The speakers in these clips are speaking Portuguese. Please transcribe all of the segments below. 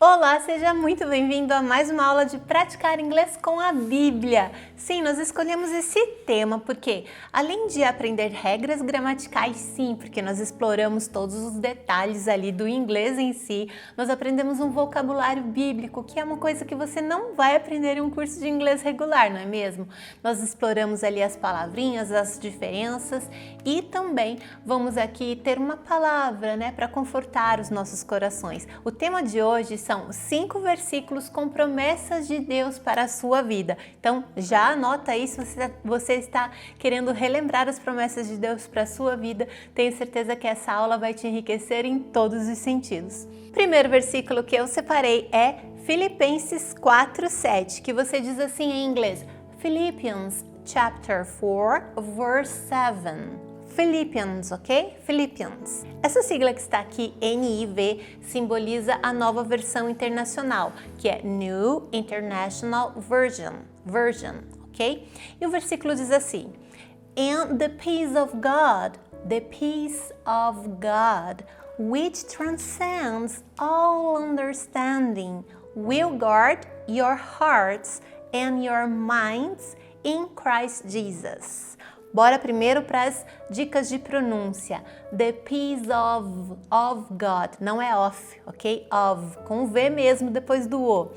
Olá, seja muito bem-vindo a mais uma aula de praticar inglês com a Bíblia. Sim, nós escolhemos esse tema porque, além de aprender regras gramaticais, sim, porque nós exploramos todos os detalhes ali do inglês em si, nós aprendemos um vocabulário bíblico, que é uma coisa que você não vai aprender em um curso de inglês regular, não é mesmo? Nós exploramos ali as palavrinhas, as diferenças e também vamos aqui ter uma palavra, né, para confortar os nossos corações. O tema de hoje são 5 versículos com promessas de Deus para a sua vida. Então, já anota aí se você está querendo relembrar as promessas de Deus para a sua vida. Tenho certeza que essa aula vai te enriquecer em todos os sentidos. Primeiro versículo que eu separei é Filipenses 4:7, que você diz assim em inglês: Philippians chapter 4, verse 7. Philippians, ok? Philippians. Essa sigla que está aqui, NIV, simboliza a nova versão internacional, que é New International Version, ok? E o versículo diz assim: And the peace of God, which transcends all understanding, will guard your hearts and your minds in Christ Jesus. Bora primeiro para as dicas de pronúncia. The peace of God, não é of, ok? Of, com V mesmo depois do O.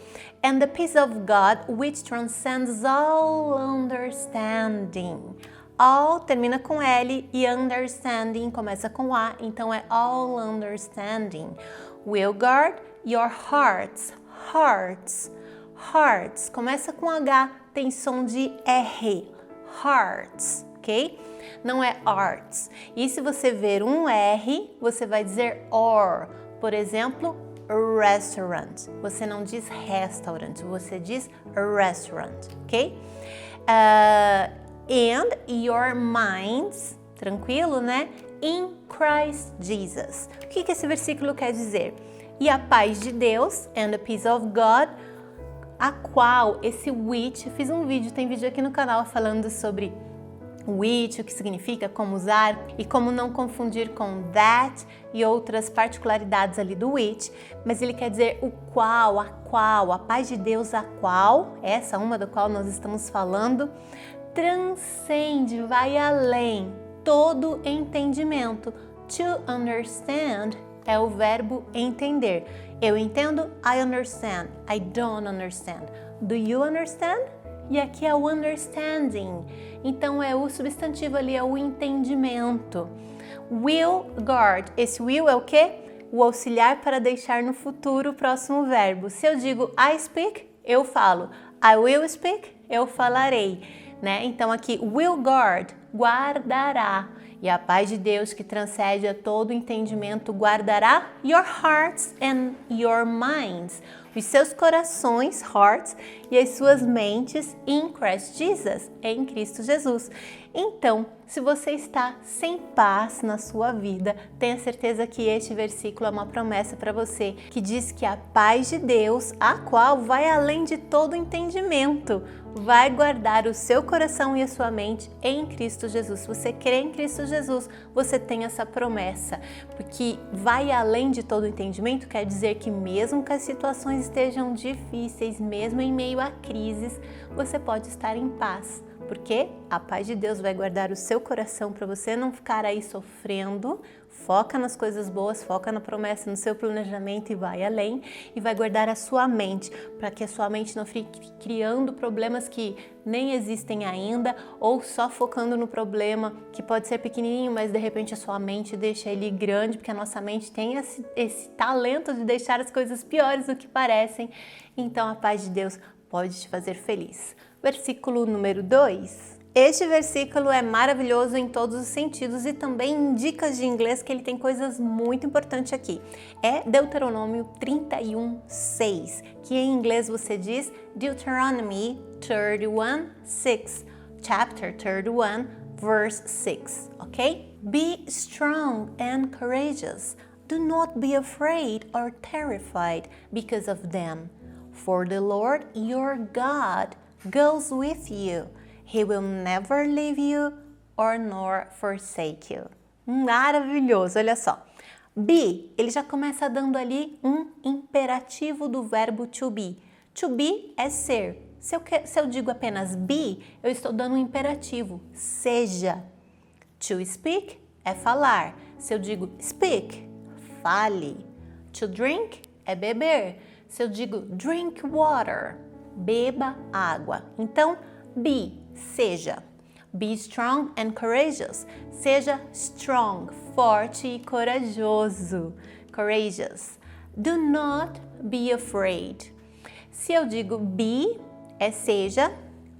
And the peace of God, which transcends all understanding. All termina com L e understanding começa com A, então é all understanding. Will guard your hearts. Hearts, começa com H, tem som de R. Hearts. Ok? Não é arts. E se você ver um R, você vai dizer or. Por exemplo, restaurant. Você não diz restaurant, você diz restaurant, ok? And your minds, tranquilo, né? In Christ Jesus. O que esse versículo quer dizer? E a paz de Deus, and the peace of God, a qual esse which, fiz um vídeo, tem vídeo aqui no canal falando sobre which, o que significa, como usar e como não confundir com that e outras particularidades ali do which, mas ele quer dizer o qual, a paz de Deus, a qual, essa uma da qual nós estamos falando, transcende, vai além, todo entendimento. To understand é o verbo entender. Eu entendo, I understand, I don't understand. Do you understand? E aqui é o understanding, então é o substantivo ali, é o entendimento. Will guard, esse will é o quê? O auxiliar para deixar no futuro o próximo verbo. Se eu digo I speak, eu falo. I will speak, eu falarei, né? Então aqui, will guard, guardará. E a paz de Deus que transcende a todo entendimento guardará your hearts and your minds, os seus corações, hearts, e as suas mentes in Christ Jesus, em Cristo Jesus. Então, se você está sem paz na sua vida, tenha certeza que este versículo é uma promessa para você, que diz que a paz de Deus, a qual vai além de todo entendimento, vai guardar o seu coração e a sua mente em Cristo Jesus. Se você crê em Cristo Jesus, você tem essa promessa, porque vai além de todo entendimento, quer dizer que mesmo que as situações estejam difíceis, mesmo em meio a crises, você pode estar em paz. Porque a paz de Deus vai guardar o seu coração para você não ficar aí sofrendo. Foca nas coisas boas, foca na promessa, no seu planejamento e vai além. E vai guardar a sua mente, para que a sua mente não fique criando problemas que nem existem ainda, ou só focando no problema que pode ser pequenininho, mas de repente a sua mente deixa ele grande, porque a nossa mente tem esse talento de deixar as coisas piores do que parecem. Então a paz de Deus pode te fazer feliz. Versículo número 2. Este versículo é maravilhoso em todos os sentidos e também em dicas de inglês que ele tem coisas muito importantes aqui. É Deuteronômio 31:6, que em inglês você diz Deuteronomy 31:6, chapter 31, verse 6, ok? Be strong and courageous. Do not be afraid or terrified because of them. For the Lord your God goes with you. He will never leave you or nor forsake you. Maravilhoso, olha só. Be, ele já começa dando ali um imperativo do verbo to be. To be é ser. Se eu digo apenas be, eu estou dando um imperativo, seja. To speak é falar. Se eu digo speak, fale. To drink é beber. Se eu digo drink water, beba água. Então, be, seja. Be strong and courageous. Seja strong, forte e corajoso. Courageous. Do not be afraid. Se eu digo be, é seja.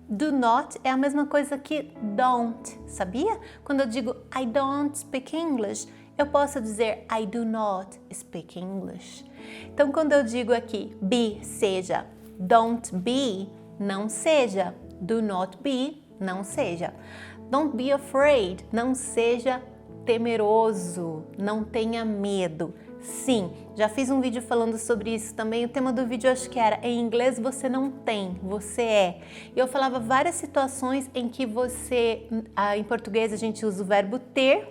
Do not é a mesma coisa que don't, sabia? Quando eu digo I don't speak English, eu posso dizer I do not speak English. Então, quando eu digo aqui be, seja, don't be, não seja, do not be, não seja. Don't be afraid, não seja temeroso, não tenha medo. Sim, já fiz um vídeo falando sobre isso também. O tema do vídeo acho que era em inglês você não tem, você é. E eu falava várias situações em que em português a gente usa o verbo ter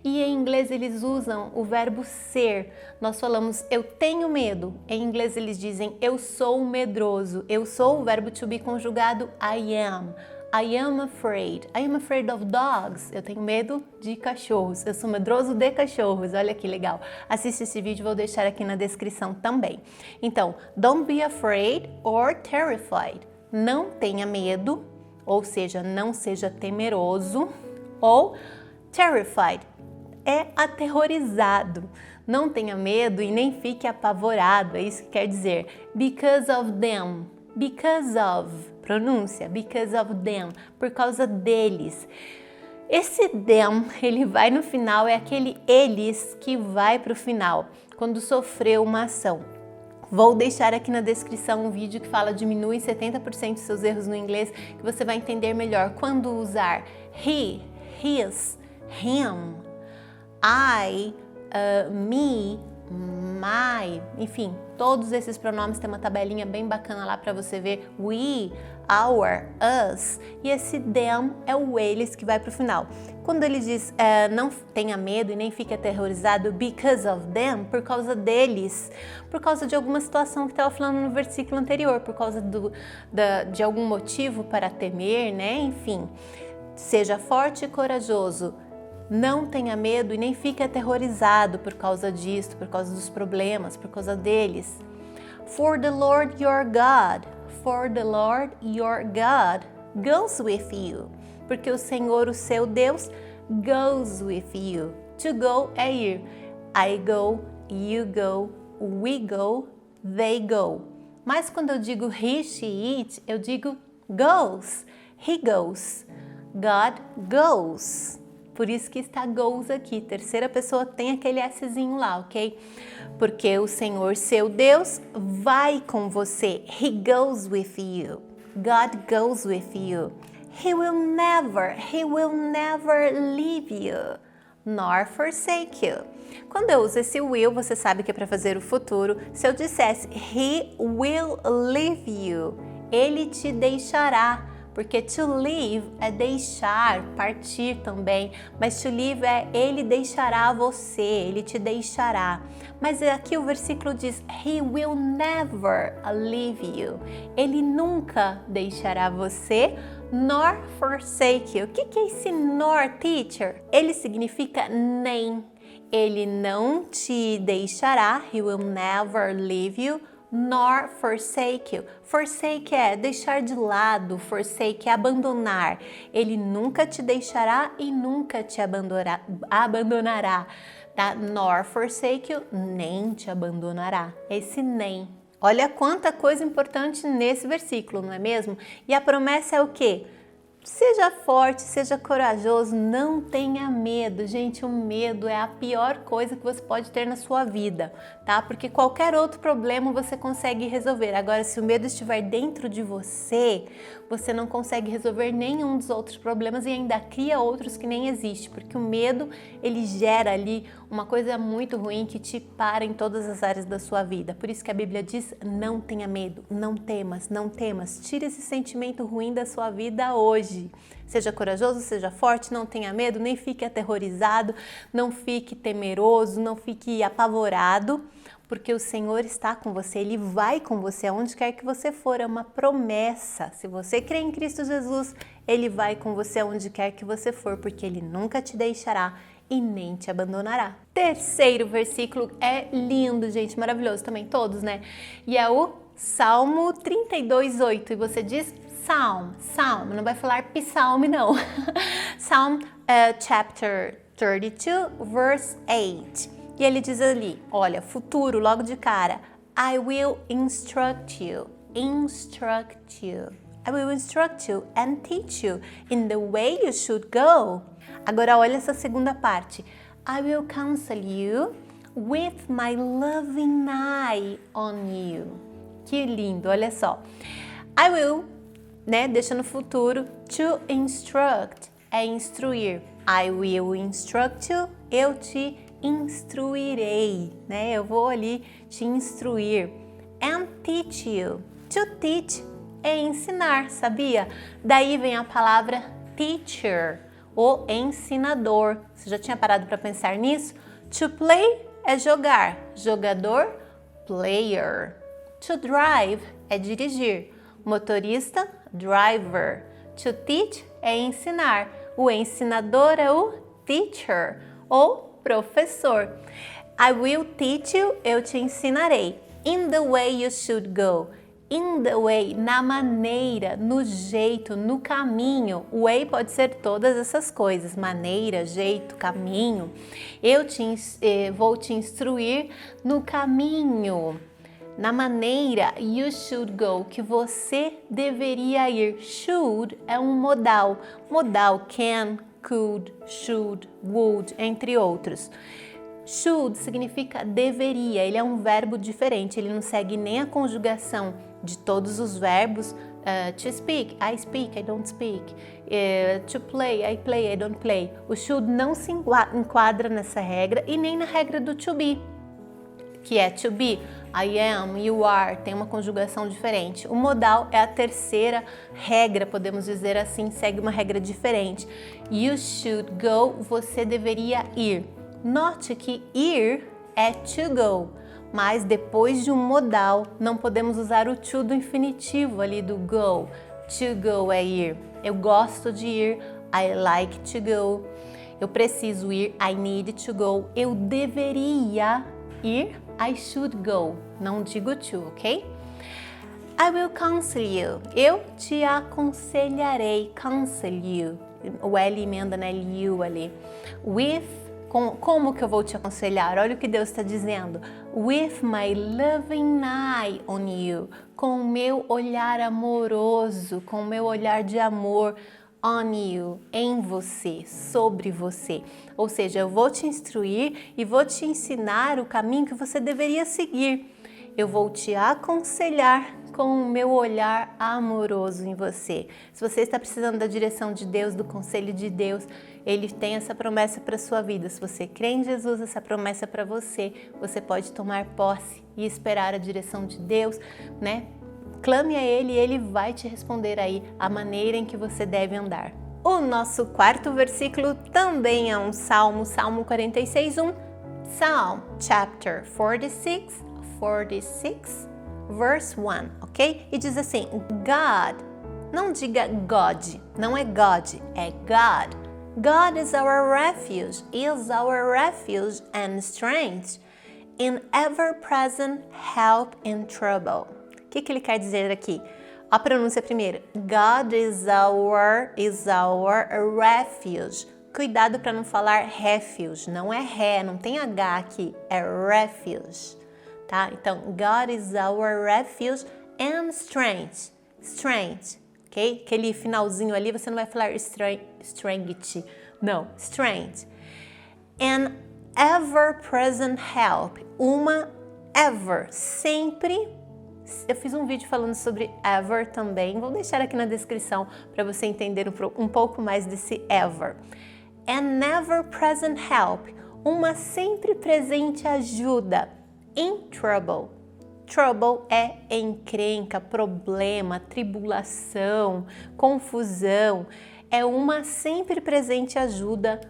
e em inglês eles usam o verbo ser. Nós falamos eu tenho medo, em inglês eles dizem eu sou medroso. Eu sou o verbo to be conjugado I am. I am afraid. I am afraid of dogs. Eu tenho medo de cachorros. Eu sou medroso de cachorros. Olha que legal. Assiste esse vídeo, vou deixar aqui na descrição também. Então, don't be afraid or terrified. Não tenha medo, ou seja, não seja temeroso, ou terrified, é aterrorizado. Não tenha medo e nem fique apavorado. É isso que quer dizer. Because of them. Because of, pronúncia, because of them, por causa deles. Esse them, ele vai no final, é aquele eles que vai para o final, quando sofreu uma ação. Vou deixar aqui na descrição um vídeo que fala diminui 70% dos seus erros no inglês, que você vai entender melhor quando usar he, his, him, I, me, my, enfim, todos esses pronomes tem uma tabelinha bem bacana lá para você ver. We, our, us, e esse them é o eles que vai para o final. Quando ele diz não tenha medo e nem fique aterrorizado, because of them, por causa deles, por causa de alguma situação que estava falando no versículo anterior, por causa de algum motivo para temer, né? Enfim, seja forte e corajoso. Não tenha medo e nem fique aterrorizado por causa disso, por causa dos problemas, por causa deles. For the Lord your God goes with you. Porque o Senhor, o seu Deus, goes with you. To go é ir. I go, you go, we go, they go. Mas quando eu digo he, she, it, eu digo goes. He goes. God goes. Por isso que está goes aqui, terceira pessoa tem aquele Szinho lá, ok? Porque o Senhor, seu Deus, vai com você. He goes with you. God goes with you. He will never leave you, nor forsake you. Quando eu uso esse will, você sabe que é para fazer o futuro. Se eu dissesse He will leave you, Ele te deixará. Porque to leave é deixar, partir também, mas to leave é Ele deixará você, Ele te deixará. Mas aqui o versículo diz, He will never leave you. Ele nunca deixará você, nor forsake you. O que é esse nor, teacher? Ele significa nem. Ele não te deixará, He will never leave you, nor forsake you. Forsake é deixar de lado, forsake é abandonar. Ele nunca te deixará e nunca te abandonará. Tá? Nor forsake you, nem te abandonará. Esse nem. Olha quanta coisa importante nesse versículo, não é mesmo? E a promessa é o quê? Seja forte, seja corajoso, não tenha medo. Gente, o medo é a pior coisa que você pode ter na sua vida, tá? Porque qualquer outro problema você consegue resolver. Agora, se o medo estiver dentro de você, você não consegue resolver nenhum dos outros problemas e ainda cria outros que nem existem, porque o medo, ele gera ali uma coisa muito ruim que te para em todas as áreas da sua vida. Por isso que a Bíblia diz, não tenha medo, não temas, não temas. Tira esse sentimento ruim da sua vida hoje. coragem. Seja corajoso, seja forte, não tenha medo, nem fique aterrorizado, não fique temeroso, não fique apavorado, porque o Senhor está com você, Ele vai com você aonde quer que você for, é uma promessa. Se você crê em Cristo Jesus, Ele vai com você aonde quer que você for, porque Ele nunca te deixará e nem te abandonará. Terceiro versículo é lindo, gente, maravilhoso também, todos, né? E é o Salmo 32:8, e você diz Psalm, não vai falar psalm não. Psalm chapter 32, verse 8. E ele diz ali, olha, futuro, logo de cara, I will instruct you. I will instruct you and teach you in the way you should go. Agora olha essa segunda parte. I will counsel you with my loving eye on you. Que lindo, olha só. I will, né, deixa no futuro, to instruct, é instruir. I will instruct you, eu te instruirei, né? Eu vou ali te instruir. And teach you. To teach é ensinar, sabia? Daí vem a palavra teacher, o ensinador. Você já tinha parado para pensar nisso? To play é jogar, jogador, player. To drive é dirigir, motorista, driver. To teach é ensinar, o ensinador é o teacher, ou professor. I will teach you, eu te ensinarei. In the way you should go. In the way, na maneira, no jeito, no caminho. O way pode ser todas essas coisas, maneira, jeito, caminho. Vou te instruir no caminho, na maneira you should go, que você deveria ir. Should é um modal. Modal can, could, should, would, entre outros. Should significa deveria, ele é um verbo diferente, ele não segue nem a conjugação de todos os verbos. To speak, I don't speak. To play, I don't play. O should não se enquadra nessa regra e nem na regra do to be, que é to be, I am, you are, tem uma conjugação diferente. O modal é a terceira regra, podemos dizer assim, segue uma regra diferente. You should go, você deveria ir. Note que ir é to go, mas depois de um modal não podemos usar o to do infinitivo ali do go. To go é ir. Eu gosto de ir, I like to go. Eu preciso ir, I need to go. Eu deveria ir, I should go. Não digo to, ok? I will counsel you. Eu te aconselharei. Counsel you. O L emenda na you ali. Como que eu vou te aconselhar? Olha o que Deus está dizendo. With my loving eye on you. Com o meu olhar amoroso, com o meu olhar de amor on you, em você, sobre você. Ou seja, eu vou te instruir e vou te ensinar o caminho que você deveria seguir. Eu vou te aconselhar com o meu olhar amoroso em você. Se você está precisando da direção de Deus, do conselho de Deus, Ele tem essa promessa para a sua vida. Se você crê em Jesus, essa promessa é para você. Você pode tomar posse e esperar a direção de Deus, né? Clame a Ele e Ele vai te responder aí a maneira em que você deve andar. O nosso quarto versículo também é um salmo, Salmo 46:1. Psalm chapter 46, verse 1, ok? E diz assim, God, não diga God, não é God, é God. God is our refuge and strength, in ever-present help in trouble. O que ele quer dizer aqui? A pronúncia primeiro. God is our refuge. Cuidado para não falar refuge, não é ré, não tem H aqui, é refuge, tá? Então, God is our refuge and strength, ok? Aquele finalzinho ali, você não vai falar strength, não, strength. And ever-present help, uma ever, sempre. Eu fiz um vídeo falando sobre ever também, vou deixar aqui na descrição para você entender um pouco mais desse ever. And ever-present help, uma sempre presente ajuda. In trouble, Trouble é encrenca, problema, tribulação, confusão. É uma sempre presente ajuda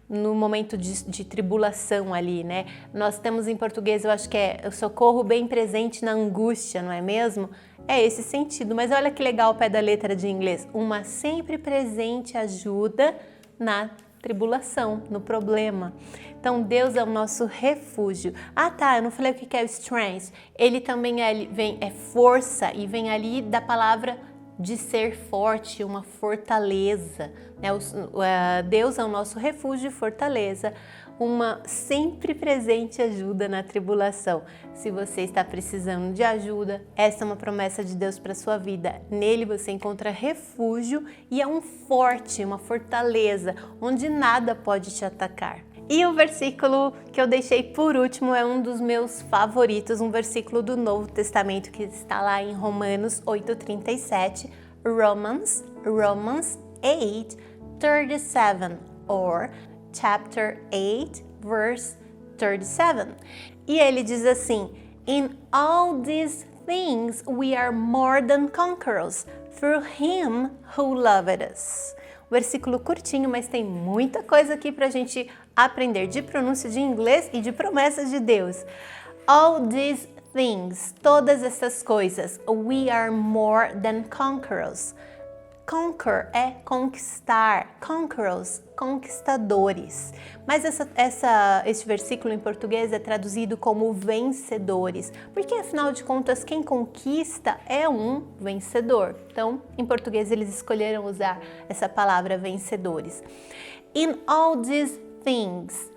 no momento de tribulação ali, né? Nós temos em português, eu acho que é o socorro bem presente na angústia, não é mesmo? É esse sentido, mas olha que legal o pé da letra de inglês. Uma sempre presente ajuda na tribulação, no problema. Então, Deus é o nosso refúgio. Ah, tá, eu não falei o que é o strength. Ele também é força e vem ali da palavra de ser forte, uma fortaleza, né? Deus é o nosso refúgio e fortaleza, uma sempre presente ajuda na tribulação. Se você está precisando de ajuda, essa é uma promessa de Deus para sua vida. Nele você encontra refúgio e é um forte, uma fortaleza, onde nada pode te atacar. E o versículo que eu deixei por último é um dos meus favoritos, um versículo do Novo Testamento que está lá em Romanos 8:37, Romans 8:37, or chapter 8, verse 37. E ele diz assim: In all these things we are more than conquerors through him who loved us. Versículo curtinho, mas tem muita coisa aqui para a gente aprender de pronúncia de inglês e de promessas de Deus. All these things, todas essas coisas, we are more than conquerors. Conquer é conquistar, conquerors, conquistadores. Mas esse versículo em português é traduzido como vencedores, porque afinal de contas quem conquista é um vencedor. Então, em português eles escolheram usar essa palavra vencedores. In all these things,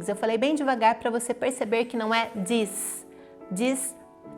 eu falei bem devagar para você perceber que não é this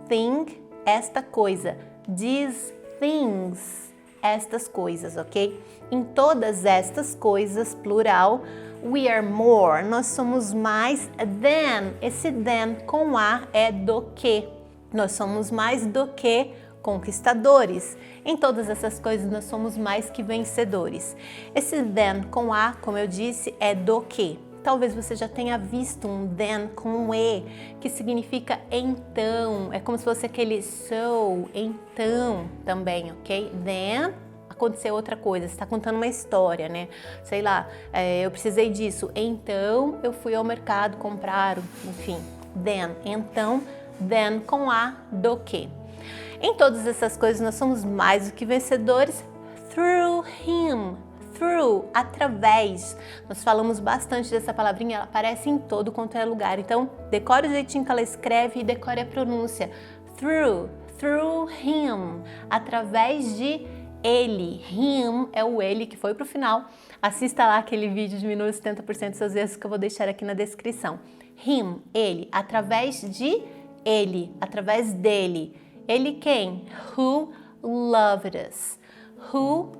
thing, esta coisa, these things, estas coisas, ok? Em todas estas coisas, plural, we are more, nós somos mais than, esse than com A é do que, nós somos mais do que conquistadores. Em todas essas coisas nós somos mais que vencedores. Esse than com A, como eu disse, é do que. Talvez você já tenha visto um then com um E, que significa então. É como se fosse aquele so, então também, ok? Then aconteceu outra coisa, você está contando uma história, né? Sei lá, eu precisei disso, então eu fui ao mercado comprar, enfim, then. Então, then com A, do que. Em todas essas coisas nós somos mais do que vencedores through him. Through, através. Nós falamos bastante dessa palavrinha, ela aparece em todo quanto é lugar. Então, decore o jeitinho que ela escreve e decore a pronúncia. Through him, através de ele. Him é o ele que foi pro final. Assista lá aquele vídeo de Diminua 70% dos seus erros que eu vou deixar aqui na descrição. Him, ele, através de ele, através dele. Ele quem? Who loved us. Who,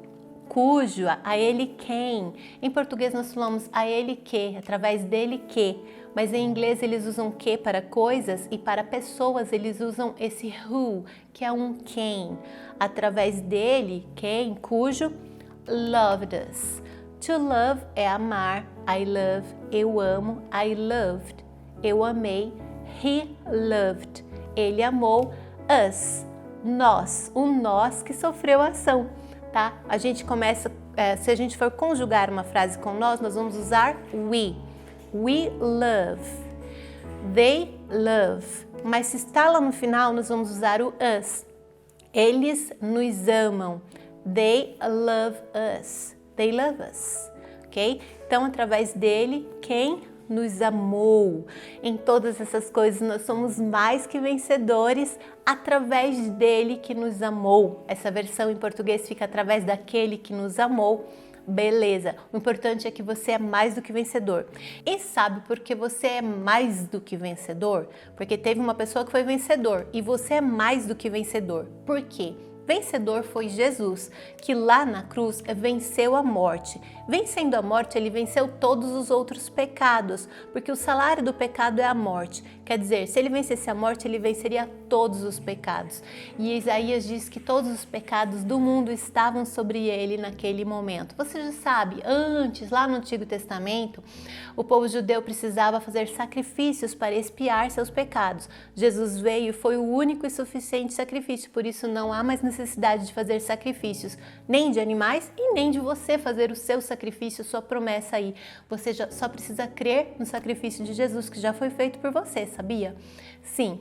cujo, a ele quem. Em português nós falamos a ele que, através dele que. Mas em inglês eles usam que para coisas e para pessoas eles usam esse who, que é um quem. Através dele, quem, cujo, loved us. To love é amar. I love, eu amo. I loved, eu amei. He loved, ele amou. Us, nós, o nós que sofreu a ação, tá? A gente começa, se a gente for conjugar uma frase com nós vamos usar we. We love, they love. Mas se está lá no final, nós vamos usar o us. Eles nos amam. They love us. They love us, ok? Então, através dele, quem nos amou. Em todas essas coisas nós somos mais que vencedores através dele que nos amou. Essa versão em português fica através daquele que nos amou. Beleza, o importante é que você é mais do que vencedor. E sabe por que você é mais do que vencedor? Porque teve uma pessoa que foi vencedor e você é mais do que vencedor. Por quê? Vencedor foi Jesus, que lá na cruz venceu a morte. Vencendo a morte, ele venceu todos os outros pecados, porque o salário do pecado é a morte. Quer dizer, se ele vencesse a morte, ele venceria todos os pecados. E Isaías diz que todos os pecados do mundo estavam sobre ele naquele momento. Você já sabe, antes, lá no Antigo Testamento, o povo judeu precisava fazer sacrifícios para expiar seus pecados. Jesus veio e foi o único e suficiente sacrifício, por isso não há mais necessidade de fazer sacrifícios, nem de animais e nem de você fazer o seu sacrifício, sua promessa aí. Você só precisa crer no sacrifício de Jesus que já foi feito por você, sabia? Sim,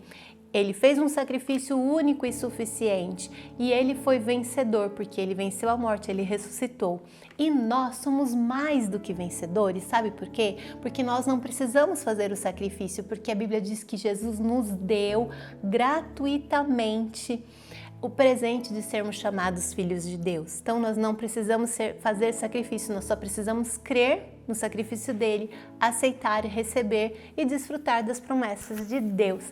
ele fez um sacrifício único e suficiente e ele foi vencedor porque ele venceu a morte, ele ressuscitou. E nós somos mais do que vencedores, sabe por quê? Porque nós não precisamos fazer o sacrifício, porque a Bíblia diz que Jesus nos deu gratuitamente o presente de sermos chamados filhos de Deus. Então nós não precisamos fazer sacrifício, nós só precisamos crer no sacrifício dele, aceitar, receber e desfrutar das promessas de Deus.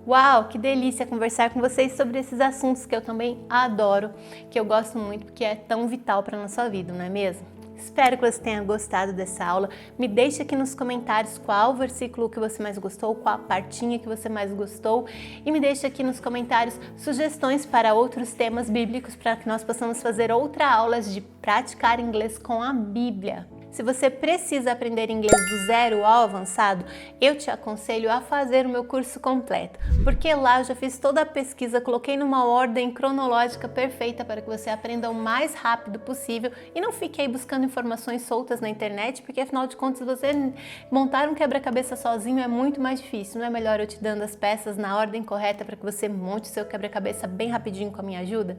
Uau, que delícia conversar com vocês sobre esses assuntos que eu também adoro, que eu gosto muito porque é tão vital para a nossa vida, não é mesmo? Espero que você tenha gostado dessa aula. Me deixe aqui nos comentários qual versículo que você mais gostou, qual partinha que você mais gostou e me deixe aqui nos comentários sugestões para outros temas bíblicos para que nós possamos fazer outras aulas de praticar inglês com a Bíblia. Se você precisa aprender inglês do zero ao avançado, eu te aconselho a fazer o meu curso completo, porque lá eu já fiz toda a pesquisa, coloquei numa ordem cronológica perfeita para que você aprenda o mais rápido possível e não fique aí buscando informações soltas na internet, porque afinal de contas você montar um quebra-cabeça sozinho é muito mais difícil. Não é melhor eu te dando as peças na ordem correta para que você monte o seu quebra-cabeça bem rapidinho com a minha ajuda?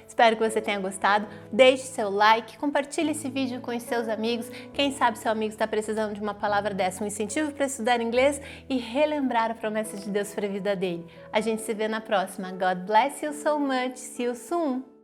Espero que você tenha gostado. Deixe seu like, compartilhe esse vídeo com os seus amigos. Quem sabe seu amigo está precisando de uma palavra dessa, um incentivo para estudar inglês e relembrar a promessa de Deus para a vida dele. A gente se vê na próxima. God bless you so much. See you soon.